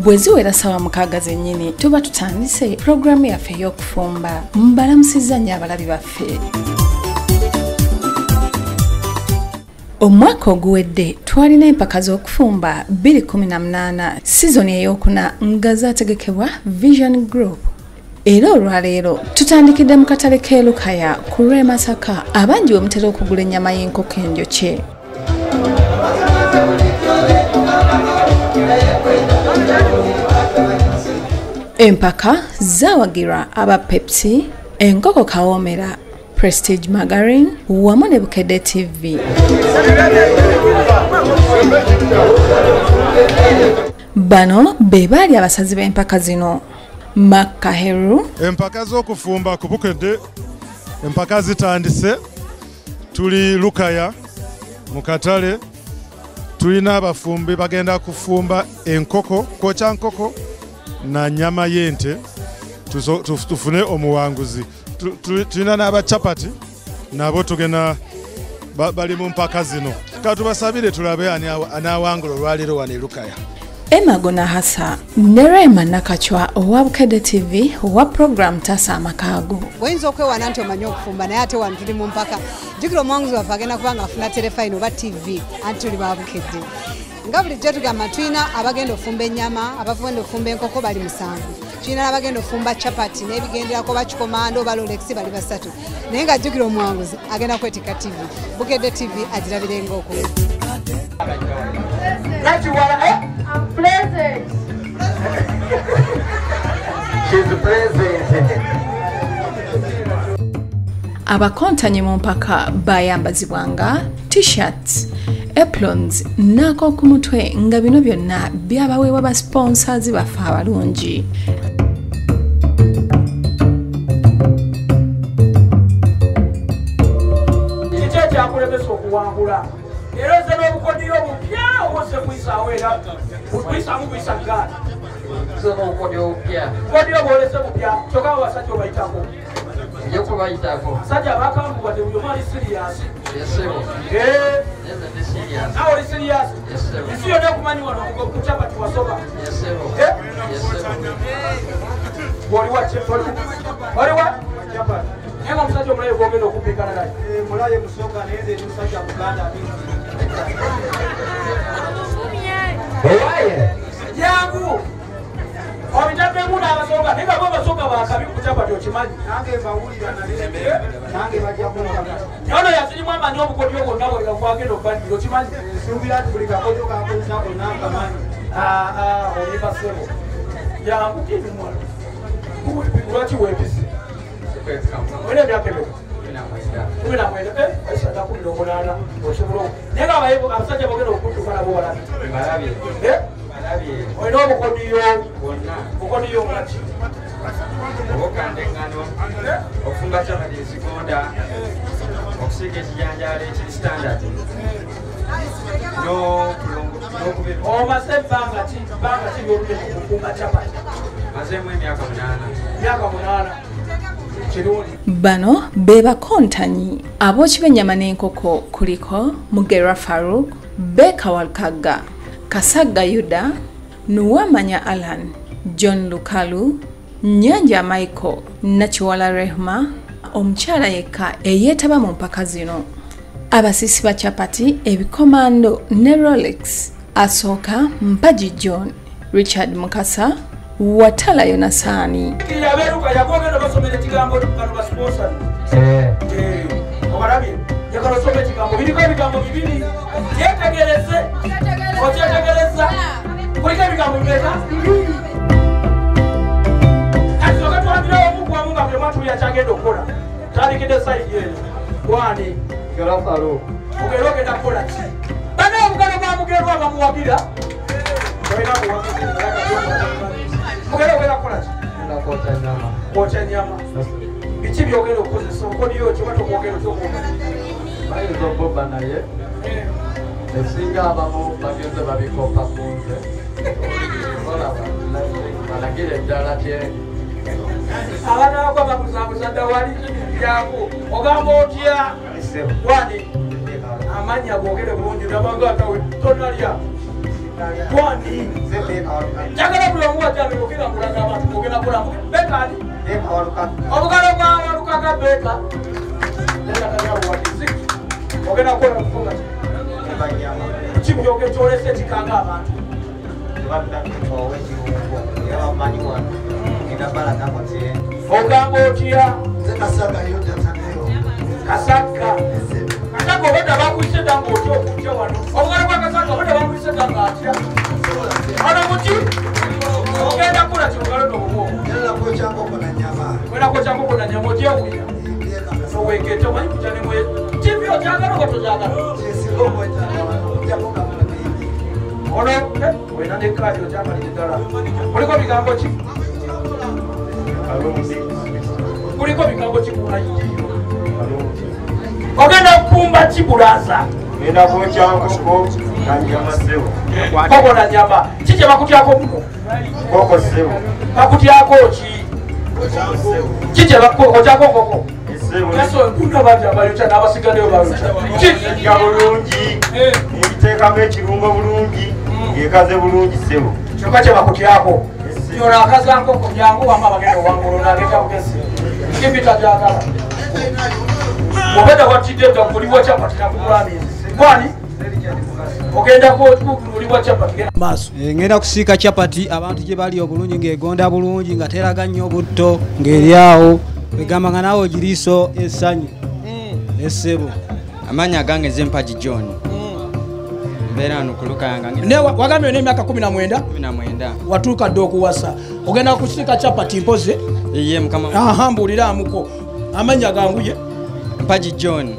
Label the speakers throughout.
Speaker 1: Bweziwera sawa mukaaga zennyini tuba tutandise programu yaffe ey'okufumba. Mbalamusizza nnyo abalabi baffe. Omwaka oguwedde twalina empaka z'okufumba 2018 sizoni ey'okuna nga zaategekebwa Vision Group. Era olwaleero tutandikidde mu katale k'e Lukaya ku lw'e Masaka abangi bwe mutera okugula ennyama y'enkoko enjokye. Empaka zawagira aba Pepsi, enkoko kawoomera, Prestige Margarine wamu ne Bukedde TV. Bano be baali abasazi b'empaka zino. Makaheru
Speaker 2: empaka z'okufumba ku Bukedde empaka zitandise tuli Lukaya mu katale tulina abafumbi bagenda kufumba enkoko kwokya nkoko na nyama y'ente tufune omuwanguzi tulina n'abachapati nabo tugenda bali mu mpaka zino katubasabire tulabe anaawangula olwaleero wano e Lukaya.
Speaker 1: Emagona hasa Nerema nakachwa owa Bukedde TV owa program tasa amakaago.
Speaker 3: Oyinza okwewana nti omanyi okufumba naye ate wano tuli mu mpaka. Jjukira omuwanguzi waffe agenda kuba ng'afuna terefayini oba TV anti tuli ba Bukedde. Nga bulijjo tugamba tulina abagenda ofumba ennyama, abagenda ofumba enkoko bali 7. Tulina abagenda ofumba chapati n'ebigenderako bakikomando oba Rolex bali 3. Naye nga jjukira omuwanguzi agenda kwetika TV. Bukedde TV agirabire ng'oko.
Speaker 4: I'm present. She's present.
Speaker 1: Abakontanyi mu mpaka bayambazibwanga t-shirts, aprons nako ku mutwe nga bino byonna byabaweebwa ba sponsors baffe abalungi.
Speaker 5: Kiki kyakulemesa okuwangula? Era nze n'obukodyo obupya obwose kuyisaawo era kuyisamu kuyisa ggana. Bukodyo bwolese bupya kyokka abasajja obayitako. Abasajja abakambubadde buli omu ali siriyasi. Nawe oli siriyasi? Isi yonna okumanyi wano ku chapati wasoba. Waliwa chapati. Naye nga omusajja omulaye gwogenda okupiikana naye. Mulaye musoga naye nze ndi musajja Buganda. Yangu obitaddemu n'abasoga naye nga bo abasoga bakabi ku chapati okimanyi. Nange mbawulira nange bajja kumpaka. Ono yasirimu amanyi obukodyo bwonna bwe gagwagenda obbandira okimanyi. Nsuubira nti buli kakodyo kakozesa bonna nkamanyi. Oliva ssebo. Yangu kini mwana. Lwaki weepise? Olina emyaka emeka? 17. Aisha kumira omulala osobola. Naye nga abasajja bagenda okudduka nabo balabi. Olina obukodyo bwonna. Bukodyo ngaki?
Speaker 6: Obukanda engano, okufumba chapati ezigonda, okusiika ekijanjaalo ekiri standard.
Speaker 5: Omaze ebbanga ki ly'oludde ku kufumba chapati?
Speaker 6: Mazeemu emyaka 8.
Speaker 5: Myaka 8.
Speaker 1: Bano be bakontanyi abooki b'ennyama n'enkoko kuliko Mugera Faruk, Beka Walkaga, Kasagga Yuda, Nuwamanya Alan, John Lukalu, Nyanja Michael, Nachiwala Rehma, omukyala yekka eyeetaba mu mpaka zino. Abasisi ba chapati, ebikomando ne Rolex, asooka Mpaji John, Richard Mukasa, Watala Yonasani.
Speaker 5: Yaberuka yagogenda basomera ekigambo kano basponsor. Obalabye yakalo some ekigambo biriko ebigambo bibiri. Yetegereze. Otegereza. Kuliko ebigambo bibiri. Asoka twabira omugwa munga bwe mwatu yakyagenda okukola. Tandikidde side yeyo. Gwani
Speaker 6: Garafaro.
Speaker 5: Mugerogenda kukola ki? Bano obugalo bamugerwa bamuwagira. Olina kuwagira. Mugero wera kola ki?
Speaker 6: Kwokya nyama.
Speaker 5: Kwokya nyama. Biki byogenda okukozesa obukodyo ki oba tokwogera okyokwogera?
Speaker 6: Bayinza obubba naye. Esinga abamu bagenze babikopa ku nze. Balagire eddala tye.
Speaker 5: Abaana bagwa bakuzabuza ddawali yangu. Ogamba otya? Wani? Amanya bwogere bulungi nabantu atawe tonalya. Kwani njagala buli omu wajja yogera kulaga abantu ogenda kulamu Beka ali obugalo bwa Lukaka Beka ogenda kukola kufunga kibuyoge kyolese kikanga abantu ogamba otya Kasaka obadde bakuyise dda ng'otya okutya wano obugalo bwa Kasaka obadde bakuyise dda ng'atya ano muki ogenda kula kyobugalo nobubwo kwena kwekyangoko na nyama ogyewulira owekete omanyi kutya nemwe tivi okyagala oba tokyagala ono wena nekkaadi okyamalire ddala kuliko bigambo ki kuliko bigambo kikunayiyo ogenda kupumba kibulaza
Speaker 4: genda kwekyankoko na nyama sebo
Speaker 5: koko na nyama kije bakutyako muno
Speaker 4: koko sebo
Speaker 5: bakutyako ki kije otyako koko naso kuna banja abayokya n'abasigaddeyo bayokya
Speaker 4: kijja bulungi ebiteekamu ekirungo bulungi ng'ekaze bulungi sebo
Speaker 5: kyokka kye bakutyako yona akaza nkoko byangu wamba bagenda owangulu n'agenda bugezi kibita gyagala obedda watidde dda kuliwo kyapati nakugulamizi kwani ogenda kuliwo kyapati maaso
Speaker 7: ngenda kusiika chapati abantu gye bali obulungi ng'egonda bulungi nga teraga nnyo butto ng'eri awo egamba nga naawe ogiriiso essanyu essebo.
Speaker 8: Amanya gange Empaka John. Mbeera wano ku Lukaya
Speaker 5: ne wagambye n'emyaka 19 watuuka dda okuwasa ogenda kusiika chapati mpoze
Speaker 8: iye mukama
Speaker 5: mbuuliramuko amanya ganguye
Speaker 8: Empaka John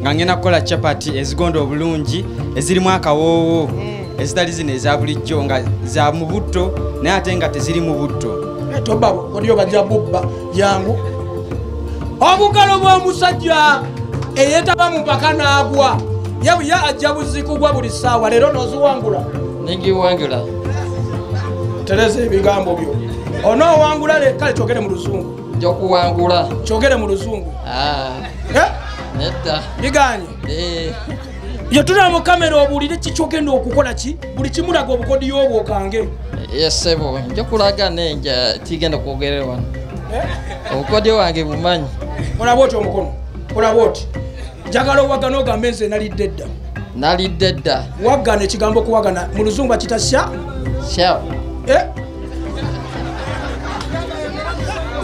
Speaker 8: nga ngenda kukola chapati ezigonda obulungi ezirimu akawoowo ezitali zino eza bulijjo nga za mu butto naye ate nga teziri mu butto
Speaker 5: tobabo odiyo bajja bubba yangu obugalo bw'omusajja eyeetaba mu mpaka n'agwa ya ajja buzikugwa buli ssaawa leero n'oziwangula
Speaker 8: ningiwangula
Speaker 5: tereza ebigambo byo onoowangula kale kyogere mu luzungu
Speaker 8: njokuwangula
Speaker 5: kyogere mu luzungu
Speaker 8: nedda
Speaker 5: biganye yetula mu kamera obuulire kikyogenda okukola ki buli kimulaga obukodi y'obwokange
Speaker 8: yesebo njokulaga nenja tigenda kwogerera wano obukodi wange bumanyi
Speaker 5: olaba oti omukono olaba oti njagala owagana ogambe nze nalidde dda waggana ekigambo okuwagana mu luzungu akita sha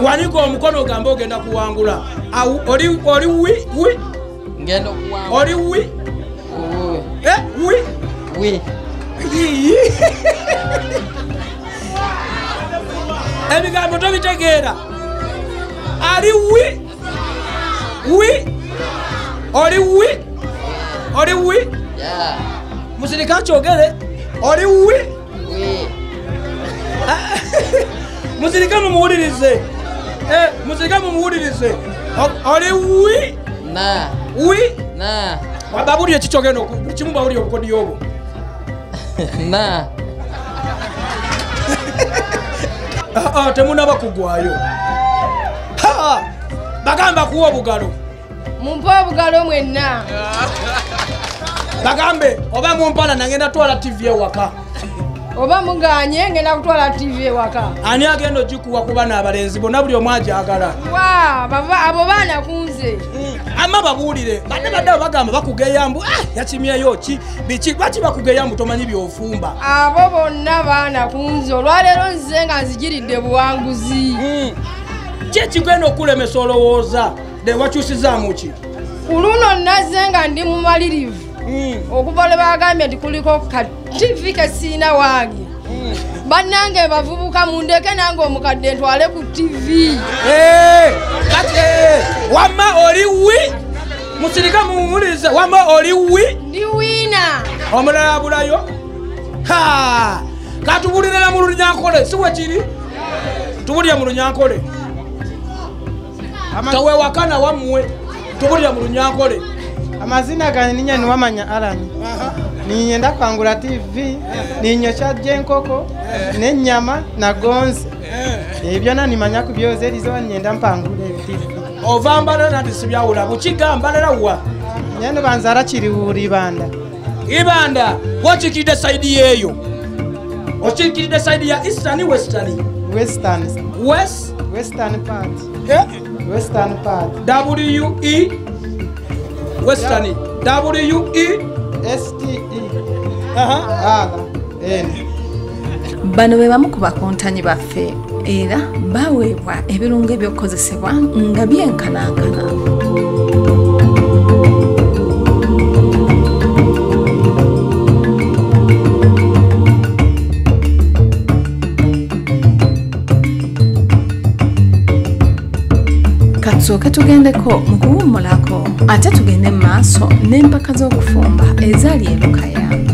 Speaker 5: wanika omukono ogambe ogenda kuwangula oli wi
Speaker 8: ngenda okuwangula
Speaker 5: oli wi
Speaker 8: wi
Speaker 5: ebigambo tobitegeera ali wi oli wi musirika kyogere oli wi musirika mumuwulirize oli wi wababuli ekikyogenda kimu babuli obukodi obwo temunaba kugwayo bagamba kuwa obugalo
Speaker 9: mumpe obugalo mwenna
Speaker 5: bagambe oba mumpala nangenda twala TV ewaka
Speaker 9: oba muganye ngenda kutwala TV ewaka
Speaker 5: ani agenda ogikuwa ku baana abalenzi bonna buli omu ajagala
Speaker 9: abo baana kunze
Speaker 5: ama babuulire badde bagamba bakugeyambu yakimyeyo ki biki lwaki bakugeyambu tomanyi byofumba
Speaker 9: abo bonna baana kunze olwaleero nze nga nzigiridde buwanguzi
Speaker 5: ki ekigenda okulemesa olowooza de wakyusizaamu ki
Speaker 9: ku luno nazze nga ndi mumalirivu okuva lwe bagambye nti kuliko ka TV kesiina wange bannange bavubuka mundeke nange omukadde ntwale ku TV
Speaker 5: wamma oli wi musirika mumuwulirize wamma oli wi
Speaker 9: ndi wiina
Speaker 5: omulala abulayo katubulirira mu Lunyankole si wekiri tubulire mu Lunyankole tewewakana wammwe tubulire mu Lunyankole
Speaker 10: amazina gange ninya niwamanya Alani ninyenda kwangula TV ninyosha jenkoko n'ennyama na gonzi ebyo nimanya kubyoza erizo ninyenda mpangula TV
Speaker 5: ova mbalala nti sibyawula bukigamba lera wa
Speaker 10: nyendo banzara kiri uri banda
Speaker 5: ibanda wakikiridde saidi yeeyo okikiridde saidi ya eastern western
Speaker 10: part
Speaker 5: yeah.
Speaker 10: Western part
Speaker 5: WE Western WE
Speaker 10: STE
Speaker 1: bano be bamu ku bakontanyi baffe era baweebwa ebirungo ebyokukozesebwa nga byenkanankana. Katusooke tugendeko mu kuwummulako ate tugende mu maaso n'empaka z'okufumba ezaali e Lukaya.